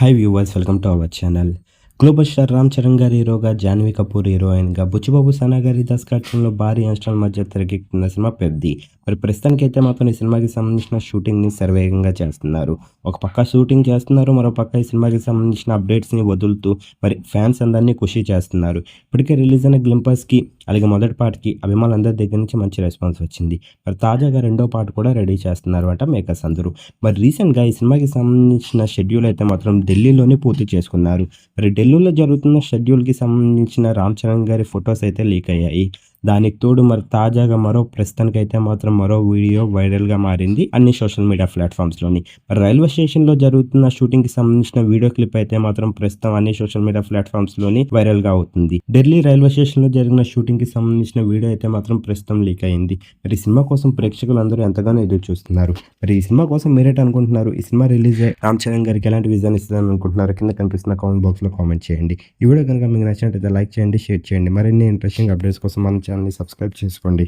Hi viewers, welcome to our channel. Global star Ram Charan గారి హీరోగా, జాన్వీ కపూర్ హీరోయిన్గా, బుచ్చిబాబు సనా గారి దర్శకత్వంలో భారీ అంచనాల మధ్య తెరకెక్కుతున్న సినిమా పెద్ది. మరి ప్రస్తుతానికైతే మాత్రం ఈ సినిమాకి సంబంధించిన షూటింగ్ని శరవేగంగా చేస్తున్నారు. ఒక పక్క షూటింగ్ చేస్తున్నారు, మరో పక్క ఈ సినిమాకి సంబంధించిన అప్డేట్స్ని వదులుతూ మరి ఫ్యాన్స్ అందరినీ ఖుషి చేస్తున్నారు. ఇప్పటికే రిలీజ్ అయిన గ్లింపర్స్కి, అలాగే మొదటి పార్ట్కి అభిమానులందరి దగ్గర నుంచి మంచి రెస్పాన్స్ వచ్చింది. మరి తాజాగా రెండో పార్ట్ కూడా రెడీ చేస్తున్నారు అంట మేకర్స్ అందరూ. మరి రీసెంట్గా ఈ సినిమాకి సంబంధించిన షెడ్యూల్ అయితే మాత్రం ఢిల్లీలోనే పూర్తి చేసుకున్నారు. మరి ఢిల్లీలో జరుగుతున్న షెడ్యూల్కి సంబంధించిన రామ్ చరణ్ గారి ఫొటోస్ అయితే లీక్ అయ్యాయి. దానికి తోడు మరి తాజాగా ప్రస్తుతానికైతే మాత్రం మరో వీడియో వైరల్గా మారింది అన్ని సోషల్ మీడియా ప్లాట్ఫామ్స్లోని. మరి రైల్వే స్టేషన్లో జరుగుతున్న షూటింగ్కి సంబంధించిన వీడియో క్లిప్ అయితే మాత్రం ప్రస్తుతం అన్ని సోషల్ మీడియా ప్లాట్ఫామ్స్లోని వైరల్గా అవుతుంది. ఢిల్లీ రైల్వే స్టేషన్లో జరిగిన షూటింగ్కి సంబంధించిన వీడియో అయితే మాత్రం ప్రస్తుతం లీక్ అయింది. మరి ఈ సినిమా కోసం ప్రేక్షకులందరూ ఎంతగానో ఎదురు చూస్తున్నారు. మరి ఈ సినిమా కోసం మీరేట అనుకుంటున్నారు? ఈ సినిమా రిలీజ్ అయ్యి రామ్ చరణ్ గారికి ఎలాంటి విజన్ ఇస్తుందని అనుకుంటున్నారు? కింద కనిపిస్తున్న కామెంట్ బాక్స్లో కామెంట్ చేయండి. ఈ వీడియో కనుక మీకు నచ్చినట్లయితే లైక్ చేయండి, షేర్ చేయండి. మరిన్ని ఇంట్రెస్టింగ్ అప్డేట్స్ కోసం మన ఛానల్ని సబ్స్క్రైబ్ చేసుకోండి.